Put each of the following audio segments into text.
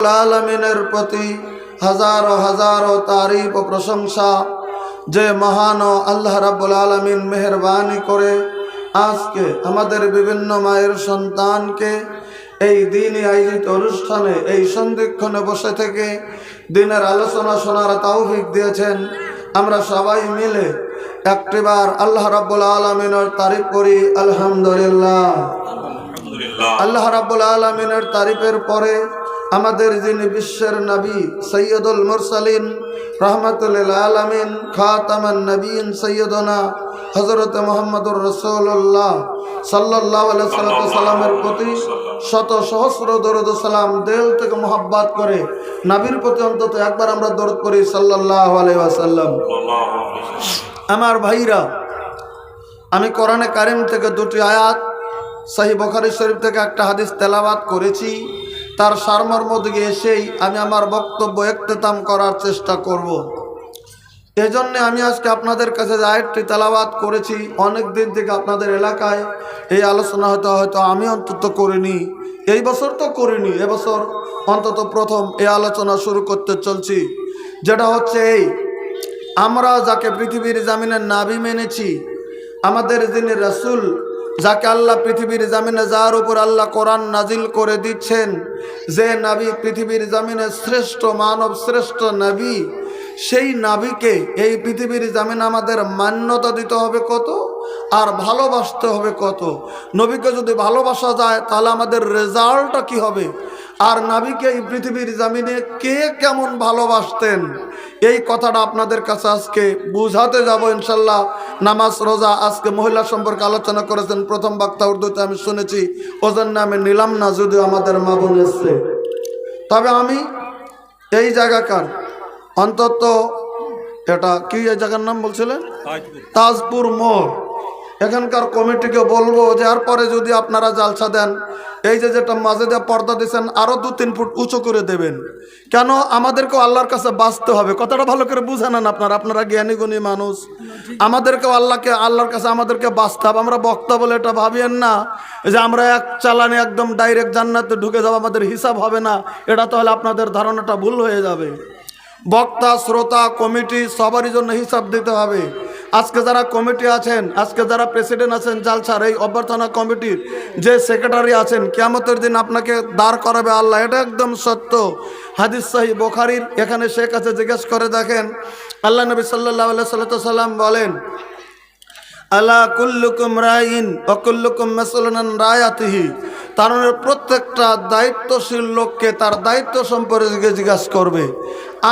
আলামিনের প্রতি হাজারো হাজারো তারিফ ও প্রশংসা। যে মহান আল্লাহ রাব্বুল আলামিন মেহেরবানি করে আজকে আমাদের বিভিন্ন মায়ের সন্তানকে এই দিনই আয়োজিত অনুষ্ঠানে এই সন্ধিক্ষণে বসে থেকে দিনের আলোচনা শোনার তৌফিক দিয়েছেন। আমরা সবাই মিলে একটিবার আল্লাহ রাব্বুল আলামিনের তারিফ করি আলহামদুলিল্লাহ। আল্লাহ রাব্বুল আলামিনের তারিফের পরে আমাদের যিনি বিশ্বের নবী সৈয়দুল মুরসালিন রহমাতুল লিল আলামিন খাতামান নবীন সৈয়দনা হযরত মুহাম্মদুর রাসূলুল্লাহ সাল্লাল্লাহু আলাইহি সাল্লামের প্রতি শত সহস্র দরুদ ও সালাম দিল থেকে মোহাব্বত করে নবীর প্রতি অন্তত একবার আমরা দরুদ পড়ি সাল্লাল্লাহু আলাইহি ওয়াসাল্লাম। আমার ভাইরা, আমি কোরআনে কারিম থেকে দুটি আয়াত, সহিহ বুখারী শরীফ থেকে একটা হাদিস তেলাওয়াত করেছি। তার সারমর্ম দিকে এসেই আমি আমার বক্তব্য ইখতিতাম করার চেষ্টা করব। এজন্য আমি আজকে আপনাদের কাছে যে আয়াতটি তেলাওয়াত করেছি, অনেক দিন থেকে আপনাদের এলাকায় এই আলোচনা হয়তো আমি অন্তত করিনি, এই বছর তো করিনি, এবছর অন্তত প্রথম এই আলোচনা শুরু করতে চলছি। যেটা হচ্ছে এই, আমরা যাকে পৃথিবীর জামিনের নবী মেনেছি, আমাদের যিনি রাসূল, যাকে আল্লাহ পৃথিবীর জামিনে, যার উপর আল্লাহ কোরআন নাজিল করে দিচ্ছেন, যে নবী পৃথিবীর জামিনে শ্রেষ্ঠ মানব, শ্রেষ্ঠ নবী, সেই নবীকে এই পৃথিবীর জামিনে আমাদের মান্যতা দিতে হবে কত, আর ভালোবাসতে হবে কত। নবীকে যদি ভালোবাসা যায় তাহলে আমাদের রেজাল্টটা কি হবে, আর নবীকে এই পৃথিবীর জামিনে কে কেমন ভালোবাসতেন, এই কথাটা আপনাদের কাছে আজকে বুঝাতে যাব ইনশাল্লাহ। নামাজ রোজা, আজকে মহিলা সম্পর্কে আলোচনা করেছেন প্রথম বক্তা, উর্দুতে আমি শুনেছি, ওজন্য আমি নিলাম না যদিও আমাদের মা বোন এসছে। তবে আমি এই জায়গাকার অন্তত, এটা কি এই জায়গার নাম বলছিলেন, তাজপুর মোড়, এখানকার কমিটিকে বলবো যে এরপরে যদি আপনারা জালসা দেন, এই যেটা মাঝে দিয়ে পর্দা দিচ্ছেন আরও 2-3 ফুট উঁচু করে দেবেন। কেন, আমাদেরকেও আল্লাহর কাছে বাঁচতে হবে। কথাটা ভালো করে বুঝে নেন আপনারা জ্ঞানী গুণী মানুষ। আমাদেরকেও আল্লাহর কাছে আমাদেরকে বাঁচতে হবে। আমরা বক্তা বলে এটা ভাবিয়েন না যে আমরা এক চালানে একদম ডাইরেক্ট জান্নাতে ঢুকে যাবো, আমাদের হিসাব হবে না, এটা তাহলে আপনাদের ধারণাটা ভুল হয়ে যাবে। বক্তা, শ্রোতা, কমিটি সবারই জন্য হিসাব দিতে হবে। আজকে যারা কমিটি আছেন, আজকে যারা প্রেসিডেন্ট আছেন জালসার, এই অভ্যর্থনা কমিটির যে সেক্রেটারি আছেন, কিয়ামতের দিন আপনাকে দাঁড় করাবে আল্লাহ, এটা একদম সত্য। হাদিস সহিহ বুখারীর, এখানে শেখ কাছে জিজ্ঞেস করে দেখেন, আল্লাহ নবী সাল্লাল্লাহু আলাইহি সাল্লাম বলেন, আলা কুল্লুকুম রাইন ওয়া কুল্লুকুম মাসউলুন আন রায়াতিহি। তার মানে প্রত্যেকটা দায়িত্বশীল লোককে তার দায়িত্ব সম্পর্কে জিজ্ঞাসা করবে।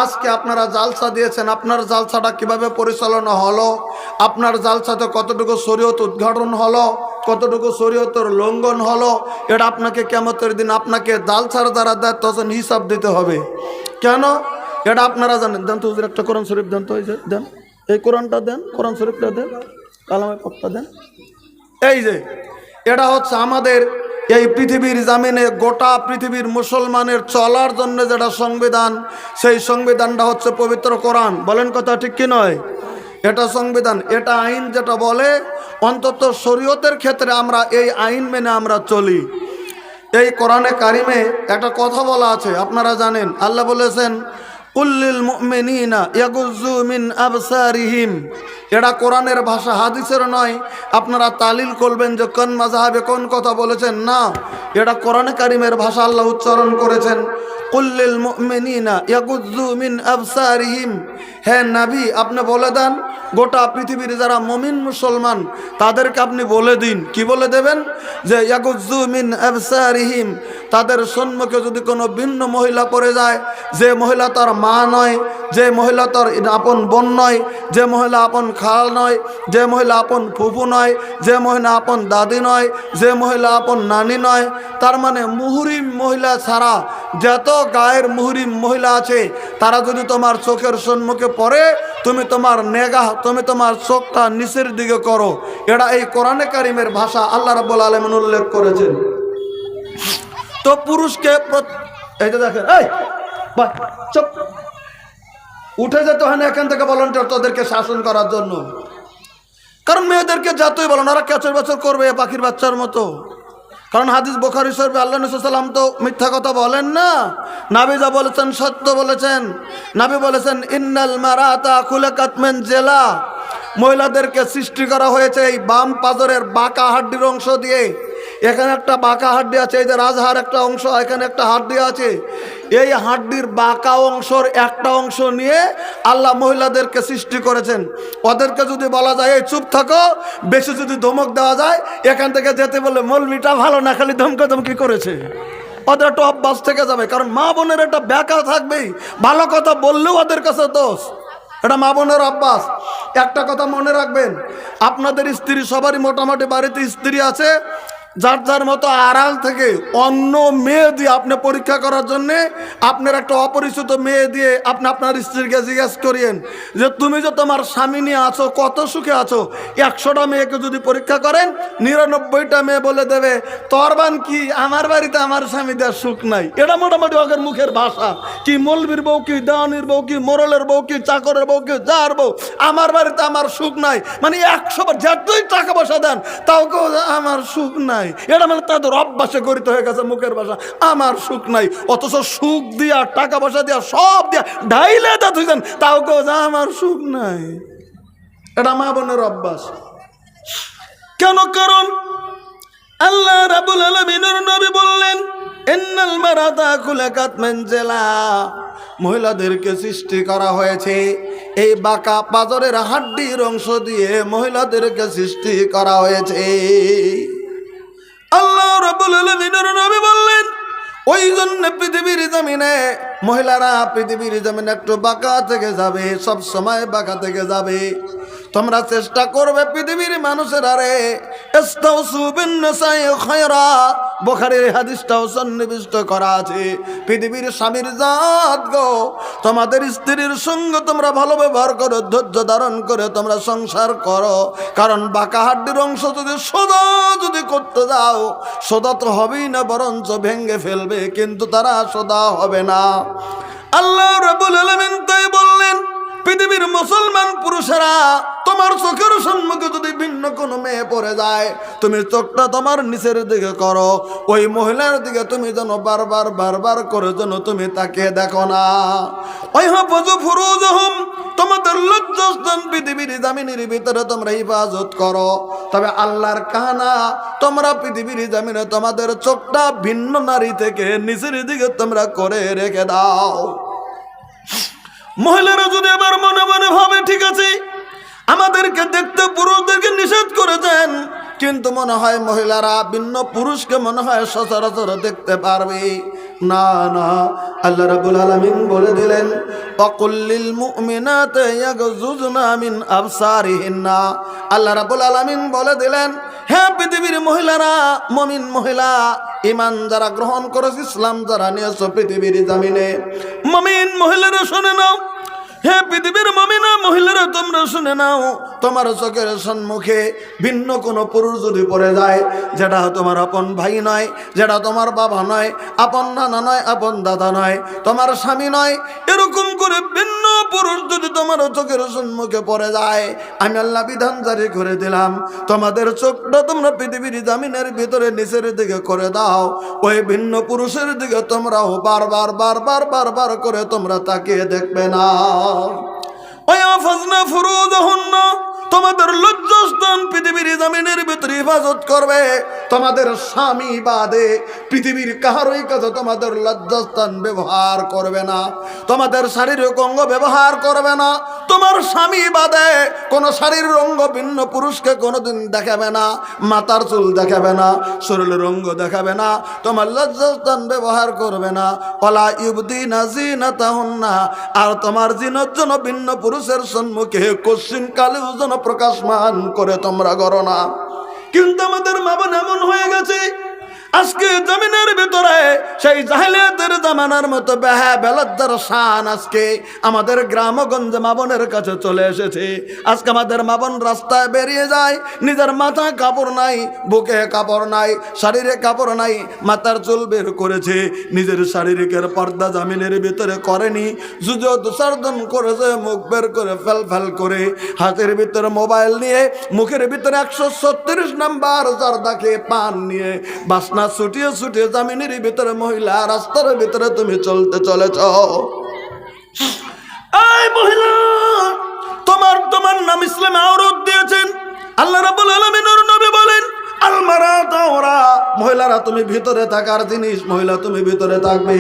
আজকে আপনারা জালসা দিয়েছেন, আপনার জালসাটা কিভাবে পরিচালনা হলো, আপনার জালসাতে কতটুকু শরীয়ত উদ্ঘাটন হলো, কতটুকু শরীয়তের লঙ্ঘন হলো, এটা আপনাকে কিয়ামতের দিন আপনাকে জালসার দ্বারা দায়িত্ব হিসাব দিতে হবে। কেন, এটা আপনারা জানেন। দেন তো হুজুর একটা কোরআন শরীফ দেন তো, এই যে দেন, এই কোরআনটা দেন, কোরআন শরীফটা দেন, কালামে পাকটা দেন। এই যে এটা হচ্ছে আমাদের এই পৃথিবীর জামিনে গোটা পৃথিবীর মুসলমানের চলার জন্য যেটা সংবিধান, সেই সংবিধানটা হচ্ছে পবিত্র কোরআন। বলেন কথা ঠিক কি নয়? এটা সংবিধান, এটা আইন যেটা বলে, অন্তত শরীয়তের ক্ষেত্রে আমরা এই আইন মেনে আমরা চলি। এই কোরআনে কারিমে একটা কথা বলা আছে, আপনারা জানেন, আল্লাহ বলেছেন কুল্লিল মুমিনিনা ইয়াগুযু মিন আবসারিহিম। এটা কোরআনের ভাষা, হাদিসের নয়। আপনারা তালিল করবেন যে কোন মাযহাবে কোন কথা বলেছেন, না, এটা কোরআনে কারিমের ভাষা, আল্লাহ উচ্চারণ করেছেন কুল্লিল মুমিনিনা ইয়াগুযু মিন আবসারিহিম। হে নবী, আপনি বলে দেন গোটা পৃথিবীর যারা মুমিন মুসলমান তাদেরকে আপনি বলে দিন, কি বলে দেবেন, যে ইয়াগুযু মিন আবসারিহিম, তাদের সম্মুখে যদি কোনো ভিন্ন মহিলা পড়ে যায়, যে মহিলা তার মা নয়, যে মহিলা তার আপন বোন নয়, যে মহিলা আপন খাল নয়, যে মহিলা আপন ফুফু নয়, যে মহিলা আপন দাদি নয়, যে মহিলা আপন নানি নয়, তার মানে মুহরিম মহিলা ছাড়া যত গায়ের মুহরিম মহিলা আছে, তারা যদি তোমার চোখের সম্মুখে পড়ে, তুমি তোমার নেগাহ, তুমি তোমার চোখটা নিচের দিকে করো। এটা এই কোরআনে কারিমের ভাষা, আল্লাহ রাব্বুল আলামিন উল্লেখ করেছেন। তো পুরুষকে এই যে দেখেন, এই চুপ, উঠে যেতে হয় না এখান থেকে ভলান্টিয়ার তোদেরকে শাসন করার জন্য। কারণ মেয়েদেরকে যতই বলো না, ওরা কেচর বেচর করবে পাখির বাচ্চার মতো। কারণ হাদিস বুখারী শরীফে আল্লাহ নবী সাল্লাল্লাহু আলাইহি ওয়াসাল্লাম তো মিথ্যা কথা বলেন না। নবী যা বলেছেন সত্য বলেছেন। নবী বলেছেন ইন্নাল মারাতা খুলিকাত মিন জিলা, মহিলাদেরকে সৃষ্টি করা হয়েছে এই বাম পাজরের বাঁকা হাড্ডির অংশ দিয়ে। এখানে একটা বাঁকা হাড্ডি আছে, এই যে রাজহার একটা অংশ, এখানে একটা হাড্ডি আছে। এই হাড্ডির বাঁকা অংশের একটা অংশ নিয়ে আল্লাহ মহিলাদেরকে সৃষ্টি করেছেন। ওদেরকে যদি বলা যায় এই চুপ থাকো, বেশি যদি ধমক দেওয়া যায় এখান থেকে যেতে বলে মৌলবিটা ভালো না, খালি ধমকি করেছে, ওদের একটা অভ্যাস থেকে যাবে। কারণ মা বোনের একটা ব্যাকা থাকবেই, ভালো কথা বললেও ওদের কাছে দোষ, এটা মা বোনের অভ্যাস। একটা কথা মনে রাখবেন, আপনাদের স্ত্রী সবারই মোটামুটি বাড়িতে স্ত্রী আছে, যার যার মতো আড়াল থেকে অন্য মেয়ে দিয়ে আপনি পরীক্ষা করার জন্যে আপনার একটা অপরিচিত মেয়ে দিয়ে আপনি আপনার স্ত্রীকে জিজ্ঞেস করিয়েন যে তুমি যে তোমার স্বামী নিয়ে আছো কত সুখে আছো। 100টা মেয়েকে যদি পরীক্ষা করেন 99টা মেয়ে বলে দেবে তরবান কি আমার বাড়িতে আমার স্বামী দেওয়ার সুখ নাই। এটা মোটামুটি ওদের মুখের ভাষা। কি মৌলবীর বউ, কি দেওয়ানির বউ, কি মোরলের বউ, কি চাকরের বউ, কি যার বউ, আমার বাড়িতে আমার সুখ নাই। মানে 100 বার যতই টাকা পয়সা দেন তাও কেউ আমার সুখ নাই। এটা মানে তাদের অভ্যাসে গড়িত হয়ে গেছে মুখের ভাষা, আমার সুখ নাই। অথচ সুখ দিয়া টাকা পয়সা দিয়া সব দিয়া ঢাইলে দেন তাও কেউ আমার সুখ নাই। এটা মা বোনের অভ্যাস। কেন? কারণ আল্লাহ রাব্বুল আলামিনের নবী বললেন ইন্নাল মারাতা খুলিকাত মিন জিলা, মহিলাদেরকে সৃষ্টি করা হয়েছে এই বাঁকা পাজরের হাড্ডির অংশ দিয়ে, মহিলাদেরকে সৃষ্টি করা হয়েছে। আল্লাহ রাব্বুল আলামিনের নবী বললেন ওই জন্য পৃথিবীর জমিনে মহিলারা পৃথিবীর জমিনে একটু বাঁকা থেকে যাবে, সব সময় বাঁকা থেকে যাবে। তোমরা চেষ্টা করবে পৃথিবীর মানুষের আরে ইস্তাউসু বিন নিসাই খায়রা, বুখারীর হাদিসটাও সন্নিবিষ্ট করা আছে। পৃথিবীর স্বামীর জাত গো, তোমাদের স্ত্রীর সঙ্গে তোমরা ভালো ব্যবহার করো, ধৈর্য ধারণ করে তোমরা সংসার করো। কারণ বাঁকা হাড্ডির অংশ যদি সোজা যদি করতে যাও, সোজা তো হবেই না, বরঞ্চ ভেঙে ফেলবে, কিন্তু তারা সোজা হবে না। আল্লাহ রাব্বুল আলামিন তাই বললেন পৃথিবীর মুসলমান পুরুষেরা তোমার চোখের সম্মুখে যদি ভিন্ন কোনো মেয়ে পড়ে যায়, তুমি চোখটা তোমার নিচের দিকে করো, ওই মহিলার দিকে তুমি যেন বারবার করে যেন তুমি তাকে দেখো না। ওই হাফাজু ফুরুজহুম, তোমাদের লজ্জাস্থান পৃথিবীর জামিনের ভিতরে তোমরা হিফাজত করো। তবে আল্লাহর কানা তোমরা পৃথিবীর জামিনে তোমাদের চোখটা ভিন্ন নারী থেকে নিচের দিকে তোমরা করে রেখে দাও। মহিলারা যদি আবার মনে মনে ভাবে ঠিক আছে আমাদেরকে দেখতে পুরুষদেরকে নিষেধ করেছেন, কিন্তু মনে হয় মহিলারা ভিন্ন পুরুষকে মনে হয় সচরাচর দেখতে পারবে না। না, আল্লাহ রাব্বুল আলামিন বলে দিলেন ওয়াকুল্লিল মুমিনাতি ইয়াগযুজনা মিন আবসারিহিন্না। আল্লাহ রাব্বুল আলামিন বলে দিলেন হে পৃথিবীর মহিলারা, মুমিন মহিলা, ঈমান যারা গ্রহণ করেছে, ইসলাম যারা নিয়েছে পৃথিবীর জমিনে, মুমিন মহিলারা শুনে নাও। হে পৃথিবীর মুমিনা মহিলারা তোমরা শুনে নাও, তোমার চোখের সম্মুখে ভিন্ন কোনো পুরুষ যদি পড়ে যায়, যেটা তোমার আপন ভাই নয়, যেটা তোমার বাবা নয়, আপন নানা নয়, আপন দাদা নয়, তোমার স্বামী নয়, এরকম করে ভিন্ন পুরুষ যদি তোমার চোখের সম্মুখে পড়ে যায়, আমি আল্লাহ বিধান জারি করে দিলাম তোমাদের চোখটা তোমরা পৃথিবীর জামিনের ভিতরে নিচের দিকে করে দাও। ওই ভিন্ন পুরুষের দিকে তোমরাও বারবার করে তোমরা তাকিয়ে দেখবে না। তোমাদের লজ্জাস্থান পৃথিবীর জমিনের ভিতরে হেফাজত করবে। তোমাদের স্বামী বাদে পৃথিবীর কাহারই কাছে তোমাদের লজ্জাস্থান ব্যবহার করবে না, তোমাদের শারীরিক অঙ্গ ব্যবহার করবে না। তোমার স্বামী বাদে কোন শারীরিক অঙ্গ ভিন্ন পুরুষকে কোনোদিন দেখাবে না, মাথার চুল দেখাবে না, শরীরের অঙ্গ দেখাবে না, তোমার লজ্জাস্থান ব্যবহার করবে না। ওয়ালা ইউবদিনা যিনাতাহুন্না, আর তোমার জিনের জন্য ভিন্ন পুরুষের সম্মুখে কোশ্চিন কালেও যেন প্রকাশমান করে তোমরা করো না। কিন্তু আমাদের মা বোন এমন হয়ে গেছে আজকে জমিনের ভিতরে সেই জাহেলিয়াতের জামানার মতো বেহাবেলজ্জার শান আজকে আমাদের গ্রামগঞ্জে মা বোনের কাছে চলে এসেছে। আজকে আমাদের মা বোন রাস্তায় বেরিয়ে যায়, নিজের মাথায় কাপড় নাই, বুকে কাপড় নাই, শারীরে কাপড় নাই, মাথার চুল বের করেছে, নিজের শারীরিকের পর্দা জামিনের ভিতরে করেনি, যুজো দুসার্দন করেছে, মুখ বের করে ফেল করে, হাতের ভিতরে মোবাইল নিয়ে, মুখের ভিতরে 136 নাম্বার জারদাকে পান নিয়ে বাসনা না ছুটিয়ে ছুটিয়ে জামিনের ভিতরে মহিলা রাস্তার ভিতরে তুমি চলতে চলেছ। এই মহিলা, তোমার নাম ইসলামে আওরত দিয়েছেন। আল্লাহ রাব্বুল আলামিন ওর নবী বলেন, আল মারাতা ওরা, মহিলারা তুমি ভিতরে থাকার জিনিস, মহিলা তুমি ভিতরে থাকবে।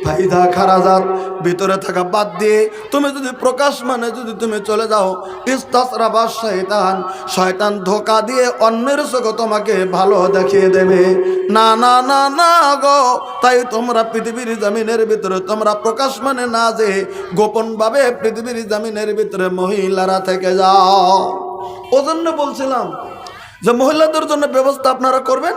ফাইদা খারাজাত, ভিতরে থাকা বাদ দিয়ে তুমি যদি প্রকাশ মানে যদি তুমি চলে যাও, ইস্তাসরাবা শয়তান, শয়তান ধোকা দিয়ে অন্যের চোখে তোমাকে ভালো দেখিয়ে দেবে। না না না না গো, তাই তোমরা পৃথিবীর জমিনের ভিতরে তোমরা প্রকাশ মানে না যে গোপন ভাবে পৃথিবীর জমিনের ভিতরে মহিলারা থেকে যাও। ওজন্য বলছিলাম যে মহিলাদের জন্য ব্যবস্থা আপনারা করবেন,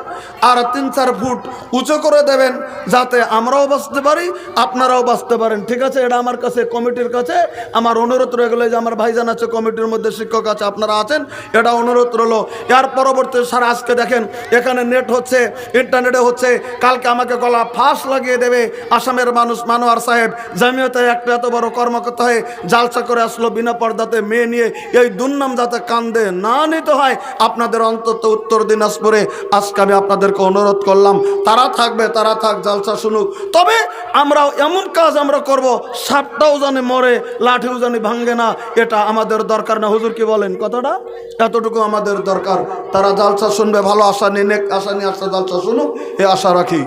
আর 3-4 ফুট উঁচু করে দেবেন, যাতে আমরাও বাঁচতে পারি আপনারাও বাঁচতে পারেন। ঠিক আছে, এটা আমার কাছে কমিটির কাছে আমার অনুরোধ রয়ে গেলো। যে আমার ভাইজান আছে কমিটির মধ্যে, শিক্ষক আছে, আপনারা আছেন, এটা অনুরোধ রইল। এর পরবর্তী সারা আজকে দেখেন এখানে নেট হচ্ছে, ইন্টারনেটে হচ্ছে, কালকে আমাকে গলা ফাঁস লাগিয়ে দেবে আসামের মানুষ মানোয়ার সাহেব জামিয়াতে একটা এত বড় কর্মকর্তা হয়ে জালসা করে আসলো বিনা পর্দাতে মেয়ে নিয়ে। এই দুর্নাম যাতে কান্দে না নিতে হয় আপনাদের অন্তত উত্তর দিনাজপুরে আজকে আমি আপনাদেরকে অনুরোধ করলাম, তারা থাকবে, তারা থাক, জালসা শুনুক। তবে আমরাও এমন কাজ আমরা করব, সাপটাও জানে মরে, লাঠিও জানি ভাঙ্গে না, এটা আমাদের দরকার না। হুজুর কি বলেন কথাটা? এতটুকু আমাদের দরকার। তারা জালসা শুনবে, ভালো আশা নিয়ে, নেক আশা নিয়ে আসছে, জালসা শুনুক, এ আশা রাখি।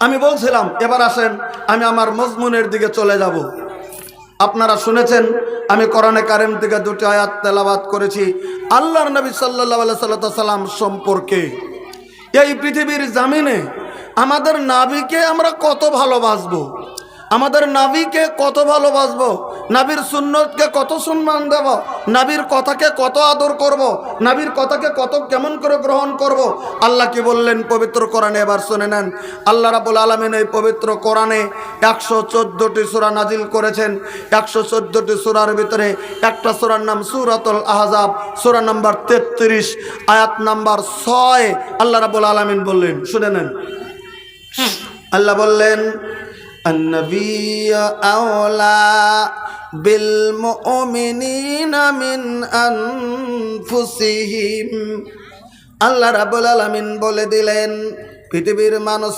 আমি বলছিলাম এবার আসেন আমি আমার মজমুনের দিকে চলে যাব। আপনারা শুনেছেন আমি কোরআনে কারিম থেকে 2টি আয়াত তেলাওয়াত করেছি আল্লাহর নবী সাল্লাল্লাহু আলাইহি সাল্লাম সম্পর্কে। এই পৃথিবীর জমিনে আমাদের নবীকে আমরা কত ভালোবাসবো, আমাদের নবীকে কত ভালোবাসবো, নবীর সুন্নতকে কত সম্মান দেব, নবীর কথাকে কত আদর করব, নবীর কথাকে কত কেমন করে গ্রহণ করব। আল্লাহ কি বললেন পবিত্র কোরআনে? এবার শুনে নেন। আল্লাহ রাব্বুল আলামিন এই পবিত্র কোরআনে 114টি সূরা নাজিল করেছেন। 114টি সূরার ভিতরে একটা সূরার নাম সূরাতুল আহজাব, সূরা নাম্বার 33, আয়াত নাম্বার 6। আল্লাহ রাব্বুল আলামিন বললেন, শুনে নেন। আল্লাহ বললেন, النبي أولى بالمؤمنين من أنفسهم। আল্লাহ রাব্বুল আলামিন বলে দিলেন পৃথিবীর মানুষ